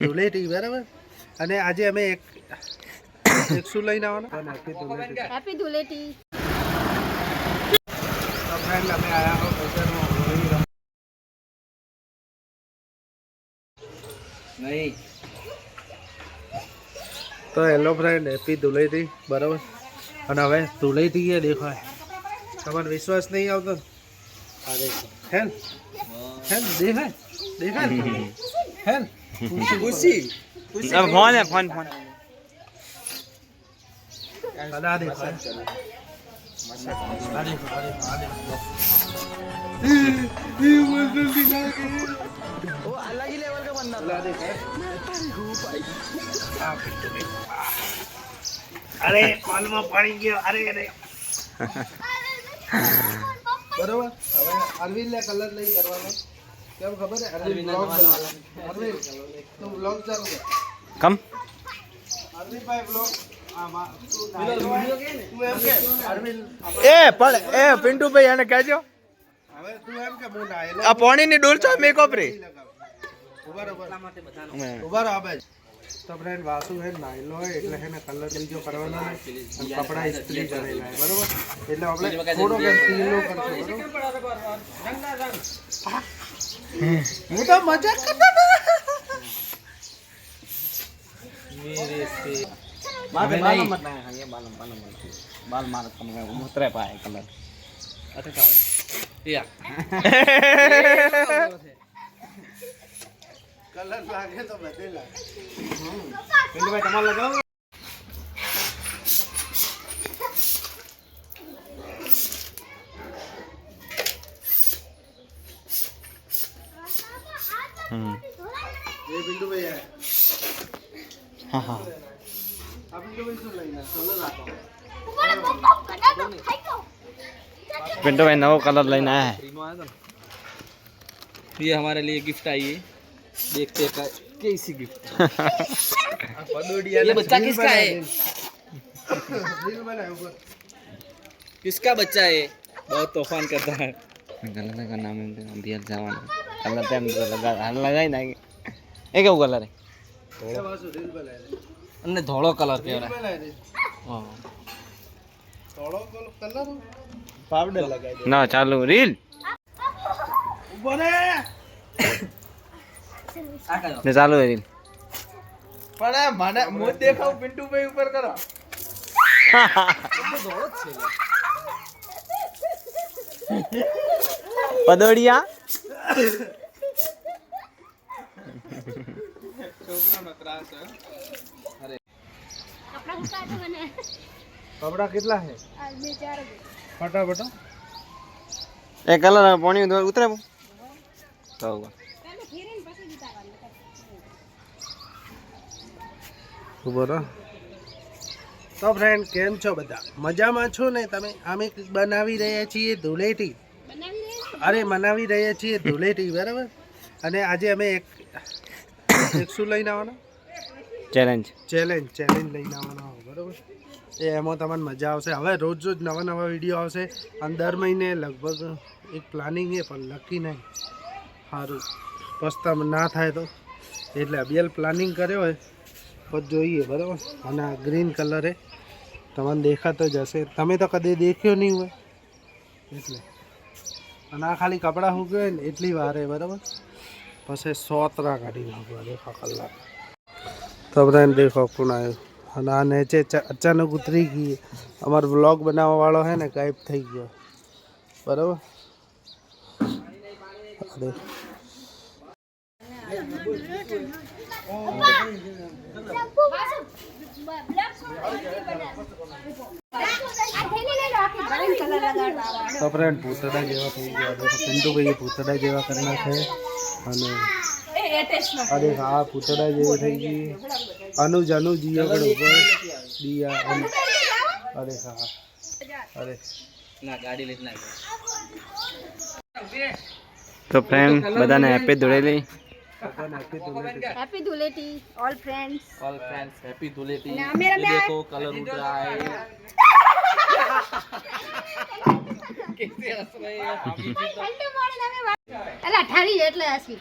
ધૂળેટી બરાબર. અને આજે અમે એક શું લઈને આવવાના? હેપી ધૂળેટી. તો ફ્રેન્ડ અમે આયા હો બજારમાં હોળી નહીં તો હેલો ફ્રેન્ડ, હેપી ધૂળેટી બરાબર. અને હવે ધૂળેટી એ દેખાય, તમારે વિશ્વાસ નહીં આવતો? હા દેખો હેલ હેલ દેખાય દેખાય હેલ ખુશી ફોન હે ફોન ફોન અલા દેખો આ દેખો वो अलग ही लेवल का बंदा अला देख अरे पालમાં પાણી ગયો. અરે અરે બરોબર. હવે અરવિંદ ને કલર નહીં કરવાનો, કેમ ખબર છે? અરવિંદ બ્લોગ બનાવવાનો. અરવિંદ તું બ્લોગ ચાલુ કર. कम અરવિંદ ભાઈ બ્લોગ આમાં તું એમ કે અરવિંદ ए पण ए पिंटू भाई आने कहजो હવે તું એમ કે હું નાયેલો आ पानी ની ડોલ છો મેકઅપ રે ઉભા રહો ઉભા રહો. આબે તો ફ્રેન્ડ વાસુ હે નાયેલો હોય એટલે હે ને કલર બીજો કરવાનો ને કપડા ઇસ્ત્રી કરેલા હે બરોબર. એટલે આપણે થોડો કે પીલો કરશું બરોબર. હું તો મજાક કરતો હતો. मेरे से बाल बाल मत ना ये बाल बाल बाल मार कम मुतरे पाए कलर अच्छा का या કલર લાગે તો બધે લાગે. पिंटू भाई तमाल लगाओ એ બિંદુ ભાઈ આયા. हाँ हाँ આ બિંદુ ભાઈ શું લઈને ચલો રાખો. पिंटू भाई नवा कलर लेना है ये हमारे लिए गिफ्ट आई है देखते हैं कैसी गिफ्ट ये बच्चा किसका है રીલ બનાવ ઉપર. किसका बच्चा है बहुत तूफान करता है कलर का नाम है बियर जवान कलर टाइम तो लगा लगाई ना ये क्या कलर है એ વાસુ રીલ બનાવે. અને ધોળો કલર રીલ કેવરા બનાવે. હા થોડો કલર પાવડર લગાવી દે. ના ચાલુ રીલ ઉભો રે. ને ચાલુ है રીલ પણ મને મોજ દેખાવ પિન્ટુ ભાઈ ઉપર કરો. પદોડિયા છોકરાનો ત્રાસ હે. અરે કપડા ઉતારો મને. કપડા કેટલા છે? આ બે ચાર ફટાફટ. એ કલર પાણી ઉતરે તો પહેલે ફેરીને પછી ઉતારવાનું. ઉભો રહો. તો ફ્રેન્ડ કેમ છો બધા? મજામાં છો ને તમે? અમે બનાવી રહ્યા છીએ ધૂળેટી. બનાવી દે. અરે મનાવી રહ્યા છીએ ધૂળેટી બરાબર. અને આજે અમે એક શું લઈને આવવાના? ચેલેન્જ ચેલેન્જ લઈને આવવાના બરાબર. એ એમાં તમને મજા આવશે. હવે રોજ નવા નવા વિડીયો આવશે. અને દર મહિને લગભગ એક પ્લાનિંગ છે પણ લકી નહીં. સારું પસ્તામ ના થાય તો એટલે અબિયલ પ્લાનિંગ કર્યો હોય તો જોઈએ બરાબર. અને આ ગ્રીન કલર એ તમને દેખાતો જ હશે, તમે તો કદી દેખ્યો નહીં હોય એટલે. અને આ ખાલી કપડાં સૂકવે ને એટલી વાર હે બરાબર. પછી સોતરા કાઢી નાખવા દેખો કલાક. તો બધાને દેખો કોણ આવ્યો. અને આ નીચે અચાનક ઉતરી ગઈ. અમારો વ્લોગ બનાવવાવાળો છે ને ગાયબ થઈ ગયો બરાબર. તો ફ્રેન્ડ ભૂતડા જેવા થઈ ગયા. પિન્ટુ ભાઈ ભૂતડા જેવા કરી નાખે. અને અરે હા ભૂતડા જેવી થઈ ગઈ. અનુજ જીઓ કડ ઉપર દિયા. અરે હા અરે ના ગાડી લઈને તો ફ્રેન્ડ બધાને happy Dhuleti. Happy Dhuleti all friends. All friends happy Dhuleti. ना, मेरा ये में देखो कलर उड़ रहा है कैसे हंस रहे हैं हम भी तो ઠંડુ મોડે તમે અલા ઠારી એટલે હસી.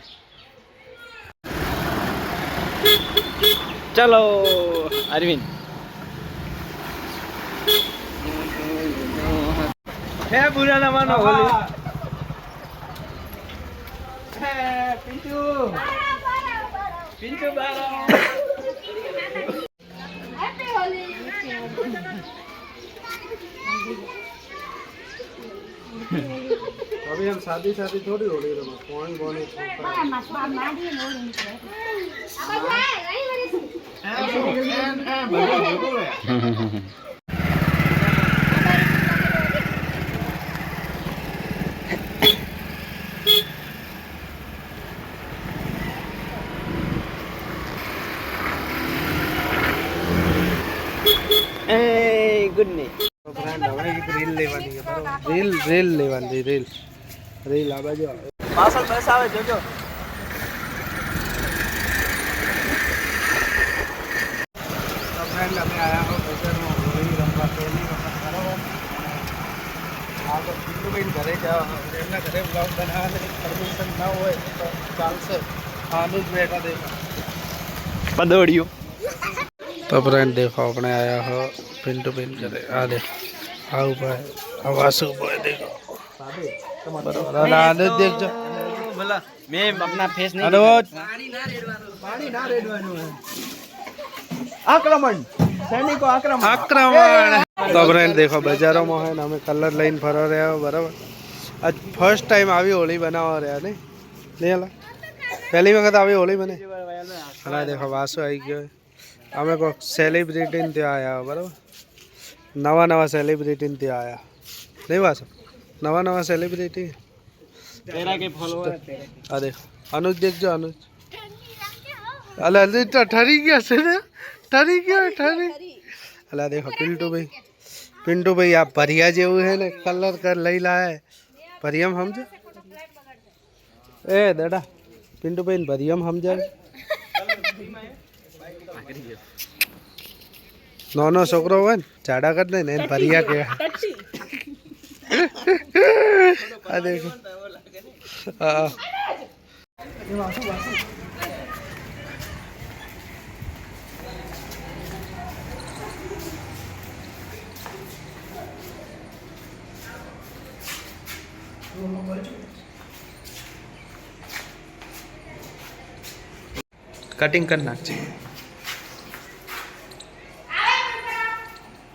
चलो अरविंद है बुरा ना मानो होली पिंटू पिंटू बारो हैप्पी होली अभी हम शादी थोड़ी हो रही है कौन बोले गुड नहीं तो फ्रेंड हमें एक रील लेवानी है बराबर रील लेवानी रील आ बाजू पार्सल बस आवे જોજો तो फ्रेंड हमें आया हो बजार में होली रंगवा पहली वक्त बराबर आप पिंटू भाई घरे जाओ एमना घरे ब्लॉग बनाने परमिशन ना होए तो काल से आलू बेटा देखा પદોડિયું तो फ्रेंड देखो अपने आया हो पिंटू पिन करे आ देखो आ ऊपर आवाज ऊपर देखो बराबर आदत देख जो बोला मैं अपना फेस नहीं अनुज पानी ना रेडવાનું है आक्रमण सैनिको आक्रमण आक्रमण तो फ्रेंड देखो बाजारों में है हमें कलर लाइन फरा रहा हो बराबर आज फर्स्ट टाइम આવી હોળી બનાવવા રહ્યા ને નહીં હલા પહેલી વખત આવી હોળી બને હલા देखो વાસો આવી ગયો અમે કોઈ સેલિબ્રિટી ને ત્યાં આવ્યા બરાબર નવા સેલિબ્રિટી ને ત્યાં આવ્યા નહીં વાસો નવા સેલિબ્રિટી तेरा के फॉलोअर अरे अनुज देख जो अनुज अरे अरे तो ठरी गया से ठरी अला देखो पिंटू भाई आप परिया जेव है ने कलर कर लई लाए परियम समझे ए दादा पिंटू भाई परियम समझे नौनो छोकरो हो झाड़ा कर दे ने परिया के आ देखो हाँ कटिंग करना चाहिए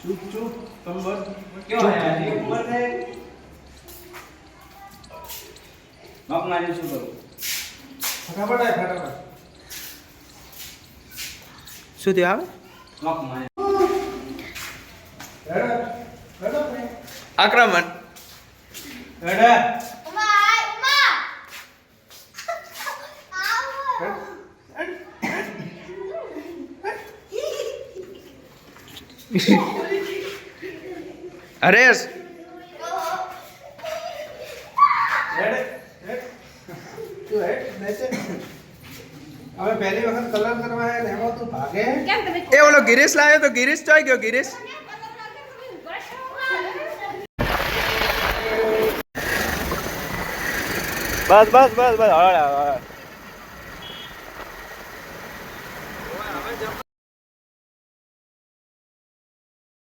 चुप क्यों શું થયું આવે આક્રમણ હરેશ હવે પહેલી વખત કલર કરવા હે ને એમાં તું ભાગે એ ઓલો ગિરીશ લાવ્યો તો ગિરીશ ચોઈ ગયો ગિરીશ બસ હળ